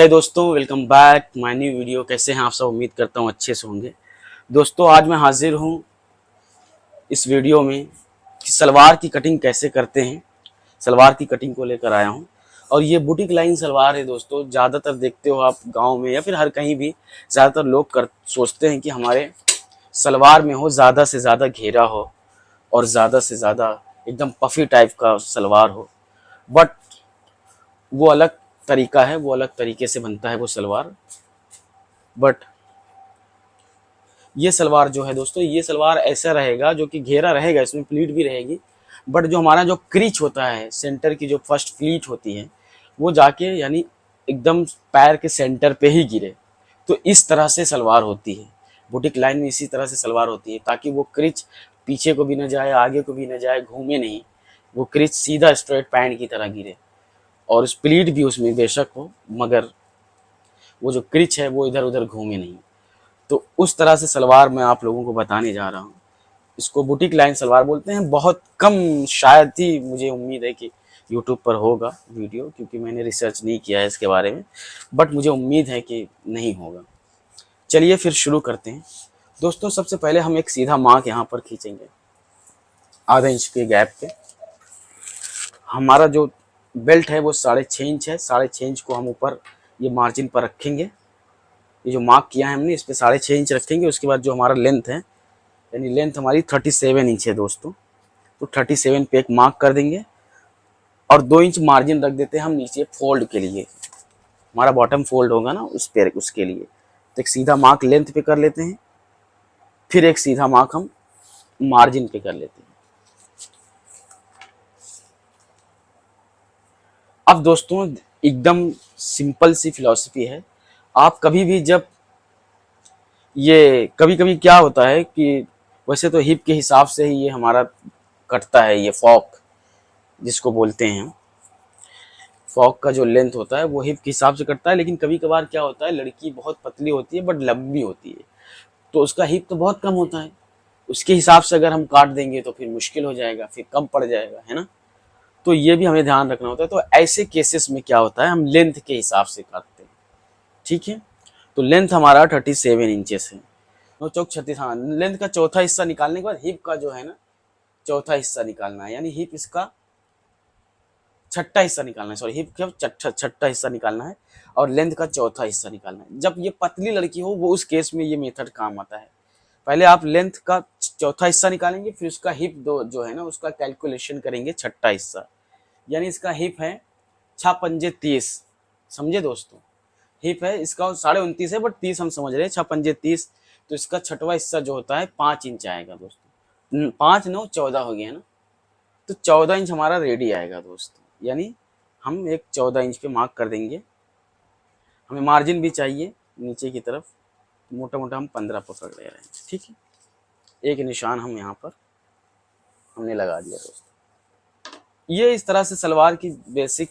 है दोस्तों, welcome back my new video. कैसे हैं आप सब? उम्मीद करता हूँ अच्छे से होंगे। दोस्तों, आज मैं हाजिर हूँ इस वीडियो में कि सलवार की कटिंग कैसे करते हैं। सलवार की कटिंग को लेकर आया हूँ और ये बुटीक लाइन सलवार है दोस्तों। ज़्यादातर देखते हो आप गांव में या फिर हर कहीं भी ज़्यादातर लोग सोचते हैं कि हमारे सलवार में हो ज़्यादा से ज़्यादा घेरा हो और ज़्यादा से ज़्यादा एकदम पफी टाइप का सलवार हो। बट वो अलग तरीका है, वो अलग तरीके से बनता है वो सलवार। बट ये सलवार जो है दोस्तों, ये सलवार ऐसा रहेगा जो कि घेरा रहेगा, इसमें प्लीट भी रहेगी। बट जो हमारा जो क्रीच होता है, सेंटर की जो फर्स्ट प्लीट होती है, वो जाके यानी एकदम पैर के सेंटर पे ही गिरे। तो इस तरह से सलवार होती है बुटीक लाइन में, इसी तरह से सलवार होती है ताकि वो क्रीच पीछे को भी न जाए, आगे को भी न जाए, घूमे नहीं। वो क्रीच सीधा स्ट्रेट पैंट की तरह गिरे और प्लीट भी उसमें बेशक हो, मगर वो जो क्रीच है वो इधर उधर घूमे नहीं। तो उस तरह से सलवार मैं आप लोगों को बताने जा रहा हूँ। इसको बुटीक लाइन सलवार बोलते हैं। बहुत कम, शायद ही मुझे उम्मीद है कि यूट्यूब पर होगा वीडियो, क्योंकि मैंने रिसर्च नहीं किया है इसके बारे में। बट मुझे उम्मीद है कि नहीं होगा। चलिए फिर शुरू करते हैं दोस्तों। सबसे पहले हम एक सीधा मार्क यहाँ पर खींचेंगे आधा इंच के गैप पे। हमारा जो बेल्ट है वो 6.5 इंच है। 6.5 इंच को हम ऊपर ये मार्जिन पर रखेंगे। ये जो मार्क किया है हमने, इस पर 6.5 इंच रखेंगे। उसके बाद जो हमारा लेंथ है, यानी लेंथ हमारी 37 इंच है दोस्तों, तो 37 पे एक मार्क कर देंगे और 2 इंच मार्जिन रख देते हैं हम नीचे फोल्ड के लिए। हमारा बॉटम फोल्ड होगा ना, उस पे, उसके लिए। तो एक सीधा मार्क लेंथ पे कर लेते हैं, फिर एक सीधा मार्क हम मार्जिन पे कर लेते हैं। अब दोस्तों, एकदम सिंपल सी फिलॉसफी है। आप कभी भी जब ये कभी कभी क्या होता है कि वैसे तो हिप के हिसाब से ही ये हमारा कटता है, ये फॉक जिसको बोलते हैं। फॉक का जो लेंथ होता है वो हिप के हिसाब से कटता है। लेकिन कभी कभार क्या होता है, लड़की बहुत पतली होती है बट लंबी होती है, तो उसका हिप तो बहुत कम होता है। उसके हिसाब से अगर हम काट देंगे तो फिर मुश्किल हो जाएगा, फिर कम पड़ जाएगा, है ना। तो ये भी हमें ध्यान रखना होता है। तो ऐसे केसेस में क्या होता है, हम लेंथ के हिसाब से काटते हैं। ठीक है, तो लेंथ हमारा 37 इंचेस है। नौ चौक 36। हाँ, लेंथ का चौथा हिस्सा निकालने के बाद हिप का जो है ना, चौथा हिस्सा निकालना है। यानी हिप इसका छठा हिस्सा निकालना है। सॉरी, हिप का छठा हिस्सा निकालना है और लेंथ का चौथा हिस्सा निकालना है। जब ये पतली लड़की हो, वो उस केस में ये मेथड काम आता है। पहले आप लेंथ का चौथा हिस्सा निकालेंगे, फिर उसका हिप दो जो है ना, उसका कैलकुलेशन करेंगे छठा हिस्सा। यानी इसका हिप है 6 पंजे 30। समझे दोस्तों, हिप है इसका 29.5 है, बट 30 हम समझ रहे हैं, 6 पंजे 30। तो इसका छठवा हिस्सा जो होता है 5 इंच आएगा दोस्तों। 5 9 14 हो गया ना, तो 14 इंच हमारा रेडी आएगा दोस्तों। यानी हम एक 14 इंच पे मार्क कर देंगे। हमें मार्जिन भी चाहिए नीचे की तरफ, मोटा मोटा हम 15 पकड़ ले रहे हैं। ठीक है, एक निशान हम यहाँ पर हमने लगा दिया दोस्तों। ये इस तरह से सलवार की बेसिक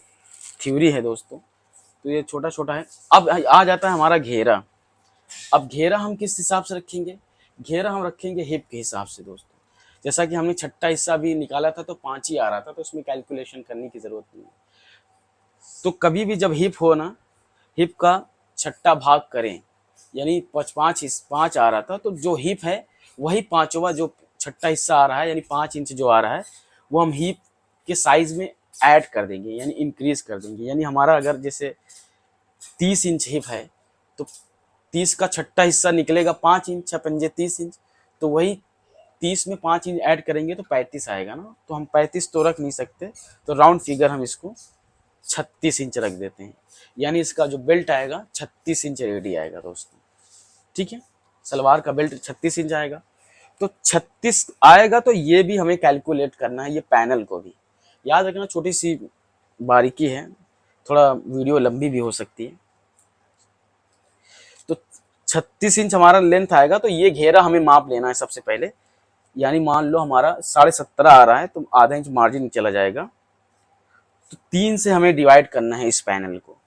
थ्योरी है दोस्तों। तो ये छोटा छोटा है। अब आ जाता है हमारा घेरा। अब घेरा हम किस हिसाब से रखेंगे? घेरा हम रखेंगे हिप के हिसाब से दोस्तों। जैसा कि हमने छठा हिस्सा भी निकाला था तो 5 ही आ रहा था, तो उसमें कैलकुलेशन करने की जरूरत नहीं है। तो कभी भी जब हिप हो ना, हिप का छठा भाग करें, यानी 5 आ रहा था, तो जो हिप है वही पांचवा जो छठा हिस्सा आ रहा है, यानी 5 इंच जो आ रहा है, वो हम हिप के साइज में ऐड कर देंगे, यानी इंक्रीज कर देंगे। यानी हमारा अगर जैसे 30 इंच हिप है, तो 30 का छठा हिस्सा निकलेगा 5 इंच, 6 पंजे 30 इंच। तो वही 30 में 5 इंच ऐड करेंगे तो 35 आएगा ना। तो हम 35 तो रख नहीं सकते, तो राउंड फिगर हम इसको 36 इंच रख देते हैं। यानी इसका जो बेल्ट आएगा 36 इंच रेडी आएगा दोस्तों। ठीक है, सलवार का बेल्ट 36 इंच आएगा। तो 36 आएगा, तो ये भी हमें कैलकुलेट करना है, ये पैनल को भी याद रखना। छोटी सी बारीकी है, थोड़ा वीडियो लंबी भी हो सकती है। तो 36 इंच हमारा लेंथ आएगा, तो ये घेरा हमें माप लेना है सबसे पहले। यानी मान लो हमारा 17.5 आ रहा है, तो आधा इंच मार्जिन चला जाएगा। तो 3 से हमें डिवाइड करना है इस पैनल को,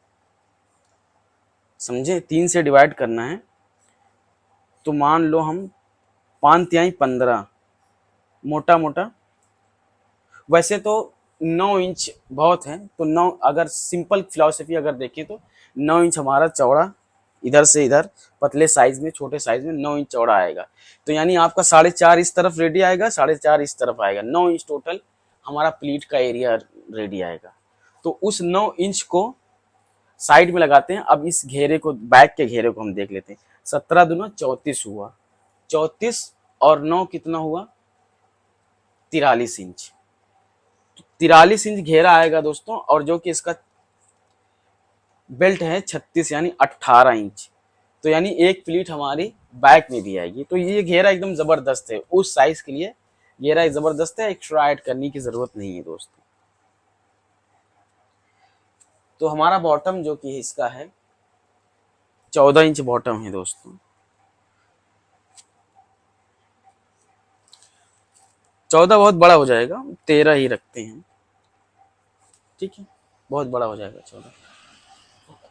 समझे? 3 से डिवाइड करना है। तो मान लो हम 5 तिहाई 15, मोटा मोटा। वैसे तो 9 इंच बहुत है, तो 9, अगर सिंपल फिलॉसफी अगर देखें तो 9 इंच हमारा चौड़ा, इधर से इधर पतले साइज में, छोटे साइज में 9 इंच चौड़ा आएगा। तो यानी आपका 4.5 इस तरफ रेडी आएगा, 4.5 इस तरफ आएगा, 9 इंच टोटल हमारा प्लीट का एरिया रेडी आएगा। तो उस 9 इंच को साइड में लगाते हैं। अब इस घेरे को, बैक के घेरे को हम देख लेते हैं। 17 दूना 34 हुआ, 34 और 9 कितना हुआ, 43 इंच। 43 इंच घेरा आएगा दोस्तों, और जो कि इसका बेल्ट है 36 यानी 18 इंच। तो यानी एक प्लीट हमारी बैक में भी आएगी। तो ये घेरा एकदम जबरदस्त है, उस साइज के लिए घेरा जबरदस्त है, एक्स्ट्रा ऐड करने की जरूरत नहीं है दोस्तों। तो हमारा बॉटम जो कि इसका है 14 इंच बॉटम है दोस्तों। 14 बहुत बड़ा हो जाएगा, 13 ही रखते हैं, ठीक है, बहुत बड़ा हो जाएगा 14।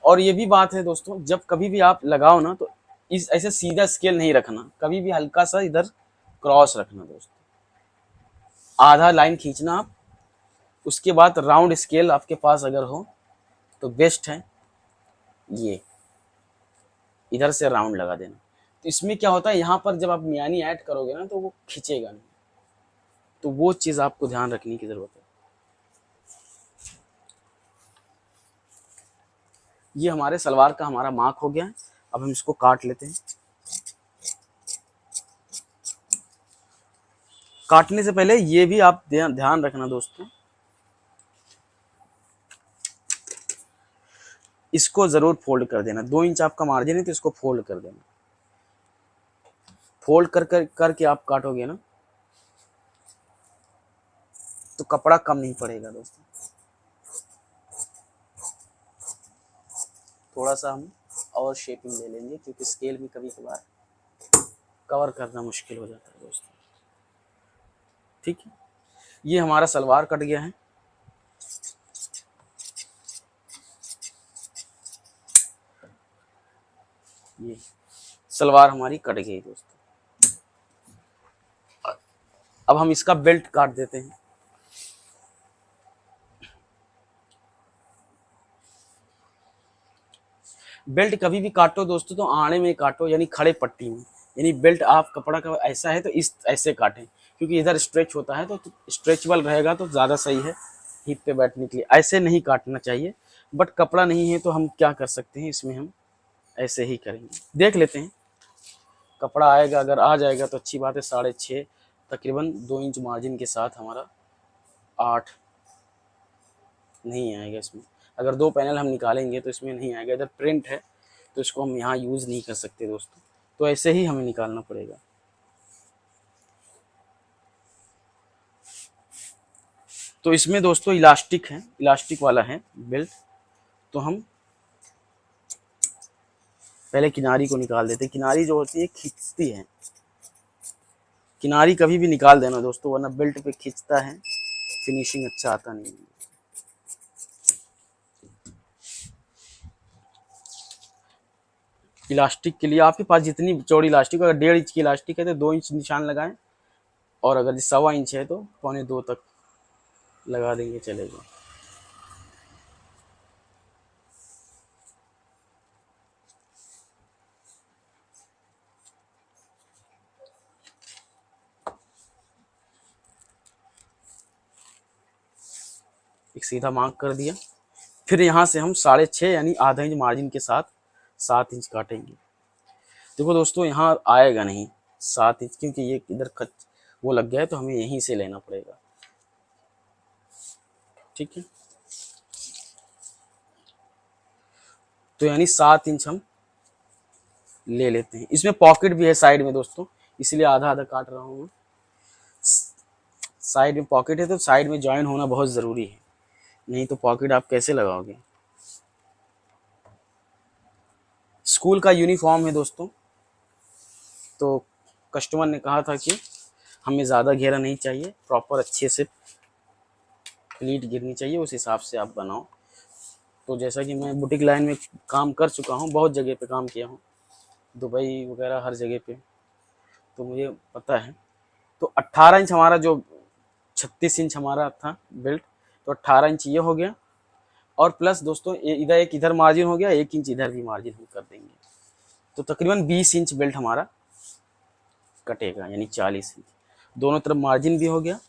और ये भी बात है दोस्तों, जब कभी भी आप लगाओ ना, तो इस ऐसे सीधा स्केल नहीं रखना, कभी भी हल्का सा इधर क्रॉस रखना दोस्तों, आधा लाइन खींचना आप। उसके बाद राउंड स्केल आपके पास अगर हो तो बेस्ट है, ये इधर से राउंड लगा देना। तो इसमें क्या होता है, यहाँ पर जब आप मियानी ऐड करोगे ना तो वो खींचेगा नहीं, तो वो चीज़ आपको ध्यान रखने की ज़रूरत है। ये हमारे सलवार का हमारा मार्क हो गया है। अब हम इसको काट लेते हैं। काटने से पहले ये भी आप ध्यान रखना दोस्तों, इसको ज़रूर फोल्ड कर देना। 2 इंच आपका मार्जिन है तो इसको फोल्ड कर देना। फोल्ड करके आप काटोगे ना तो कपड़ा कम नहीं पड़ेगा दोस्तों। थोड़ा सा हम और शेपिंग ले लेंगे, क्योंकि स्केल में कभी कभार कवर करना मुश्किल हो जाता है दोस्तों, ठीक है। ये हमारा सलवार कट गया है। ये सलवार हमारी कट गई दोस्तों। अब हम इसका बेल्ट काट देते हैं। बेल्ट कभी भी काटो दोस्तों तो आड़े में काटो, यानी खड़े पट्टी में। यानी बेल्ट आप कपड़ा का ऐसा है तो इस ऐसे काटें, क्योंकि इधर स्ट्रेच होता है तो स्ट्रेचबल रहेगा तो ज़्यादा सही है हिप पे बैठने के लिए। ऐसे नहीं काटना चाहिए, बट कपड़ा नहीं है तो हम क्या कर सकते हैं, इसमें हम ऐसे ही करेंगे। देख लेते हैं, कपड़ा आएगा, अगर आ जाएगा तो अच्छी बात है। 6.5 तकरीबन 2 इंच मार्जिन के साथ हमारा 8 नहीं आएगा इसमें। अगर 2 पैनल हम निकालेंगे तो इसमें नहीं आएगा, इधर प्रिंट है तो इसको हम यहाँ यूज़ नहीं कर सकते दोस्तों, तो ऐसे ही हमें निकालना पड़ेगा। तो इसमें दोस्तों इलास्टिक है, इलास्टिक वाला है बेल्ट। तो हम पहले किनारी को निकाल देते हैं। किनारी जो होती है खींचती है, किनारी कभी भी निकाल देना दोस्तों, वरना बेल्ट पे खींचता है, फिनिशिंग अच्छा आता नहीं है। इलास्टिक के लिए आपके पास जितनी चौड़ी इलास्टिक, अगर 1.5 इंच की इलास्टिक है तो 2 इंच निशान लगाएं, और अगर 1.25 इंच है तो 1.25 तक लगा देंगे, चलेगा। एक सीधा मार्क कर दिया। फिर यहाँ से हम 6.5 यानी आधा इंच मार्जिन के साथ 7 इंच काटेंगे। देखो दोस्तों, यहाँ आएगा नहीं 7 इंच, क्योंकि ये इधर खच वो लग गया है, तो हमें यहीं से लेना पड़ेगा, ठीक है। तो यानी 7 इंच हम ले लेते हैं। इसमें पॉकेट भी है साइड में दोस्तों, इसलिए आधा आधा काट रहा हूँ मैं। साइड में पॉकेट है तो साइड में ज्वाइन होना बहुत ज़रूरी है, नहीं तो पॉकेट आप कैसे लगाओगे। स्कूल का यूनिफॉर्म है दोस्तों, तो कस्टमर ने कहा था कि हमें ज़्यादा घेरा नहीं चाहिए, प्रॉपर अच्छे से प्लीट गिरनी चाहिए, उस हिसाब से आप बनाओ। तो जैसा कि मैं बुटीक लाइन में काम कर चुका हूँ, बहुत जगह पे काम किया हूँ, दुबई वगैरह हर जगह पे, तो मुझे पता है। तो 18 इंच हमारा जो 36 इंच हमारा था बेल्ट, तो 18 इंच ये हो गया। और प्लस दोस्तों इधर एक इधर मार्जिन हो गया, 1 इंच इधर भी मार्जिन हम कर देंगे, तो तकरीबन 20 इंच बेल्ट हमारा कटेगा, यानी 40 इंच। दोनों तरफ मार्जिन भी हो गया।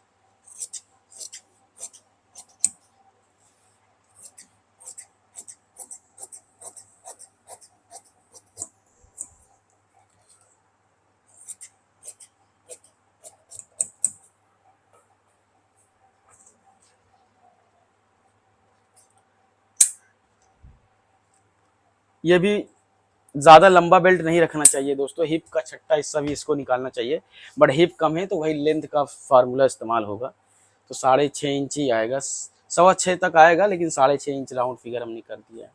ये भी ज़्यादा लंबा बेल्ट नहीं रखना चाहिए दोस्तों, हिप का छठा हिस्सा भी इसको निकालना चाहिए, बट हिप कम है तो वही लेंथ का फार्मूला इस्तेमाल होगा, तो 6.5 इंच ही आएगा, 6.25 तक आएगा, लेकिन 6.5 इंच राउंड फिगर हमने कर दिया है।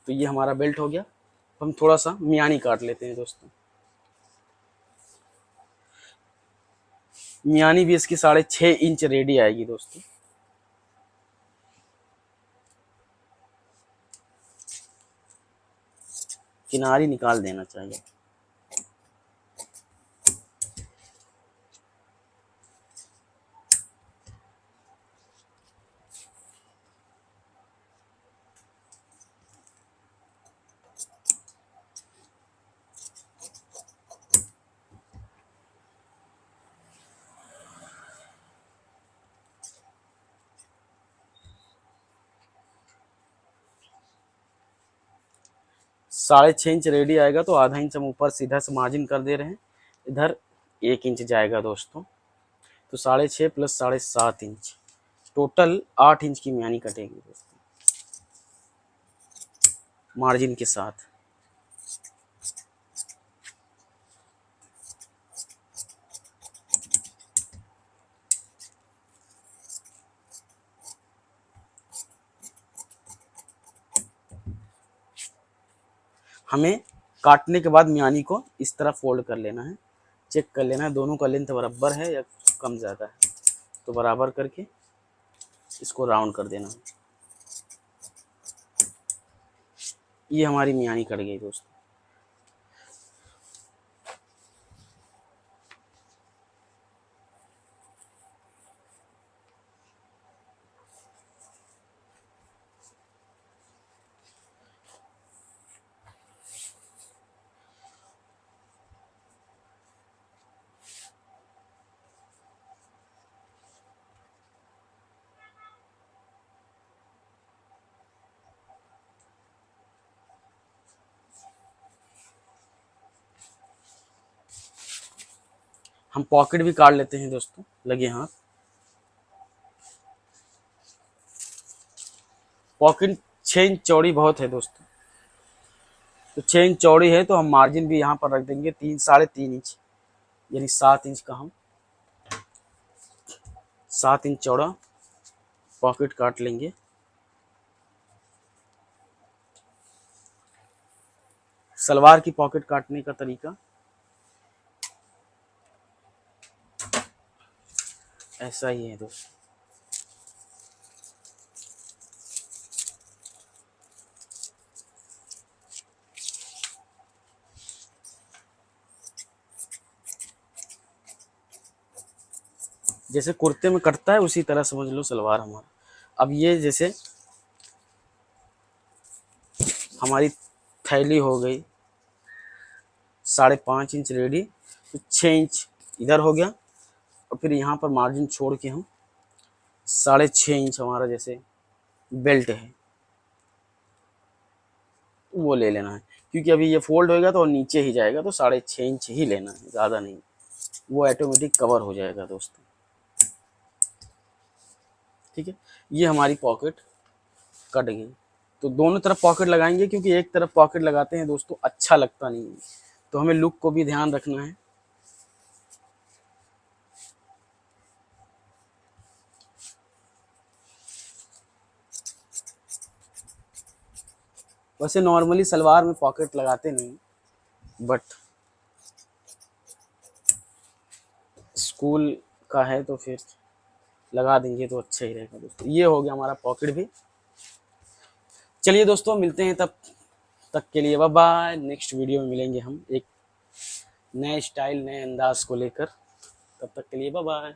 तो ये हमारा बेल्ट हो गया। हम थोड़ा सा मियानी काट लेते हैं दोस्तों। मियानी भी इसकी 6.5 इंच रेडी आएगी दोस्तों। किनारी निकाल देना चाहिए। साढ़े 6 इंच रेडी आएगा, तो आधा इंच हम ऊपर सीधा से मार्जिन कर दे रहे हैं, इधर 1 इंच जाएगा दोस्तों, तो 6.5 प्लस 7.5 इंच, टोटल 8 इंच की मियानी कटेगी दोस्तों मार्जिन के साथ। हमें काटने के बाद मियानी को इस तरह फोल्ड कर लेना है, चेक कर लेना है दोनों का लेंथ बराबर है या कम ज़्यादा है, तो बराबर करके इसको राउंड कर देना है। ये हमारी मियानी कट गई दोस्तों। हम पॉकेट भी काट लेते हैं दोस्तों, लगे हाथ। पॉकेट 6 इंच चौड़ी बहुत है दोस्तों, तो 6 इंच चौड़ी है तो हम मार्जिन भी यहाँ पर रख देंगे 3 साढ़े 3 इंच, यानी 7 इंच का हम 7 इंच चौड़ा पॉकेट काट लेंगे। सलवार की पॉकेट काटने का तरीका ऐसा ही है दोस्तों। जैसे कुर्ते में कटता है उसी तरह समझ लो सलवार हमारा। अब ये जैसे हमारी थैली हो गई 5.5 इंच रेडी, तो 6 इंच इधर हो गया, और फिर यहाँ पर मार्जिन छोड़ के हम 6.5 इंच हमारा जैसे बेल्ट है वो ले लेना है, क्योंकि अभी ये फोल्ड होएगा तो नीचे ही जाएगा, तो 6.5 इंच ही लेना है, ज़्यादा नहीं, वो ऑटोमेटिक कवर हो जाएगा दोस्तों। ठीक है, ये हमारी पॉकेट कट गई। तो दोनों तरफ पॉकेट लगाएंगे, क्योंकि एक तरफ पॉकेट लगाते हैं दोस्तों अच्छा लगता नहीं है, तो हमें लुक को भी ध्यान रखना है। वैसे नॉर्मली सलवार में पॉकेट लगाते नहीं, बट स्कूल का है तो फिर लगा देंगे तो अच्छा ही रहेगा दोस्तों। ये हो गया हमारा पॉकेट भी। चलिए दोस्तों, मिलते हैं तब तक के लिए, बाय बाय। नेक्स्ट वीडियो में मिलेंगे हम एक नए स्टाइल नए अंदाज को लेकर, तब तक के लिए बाय बाय।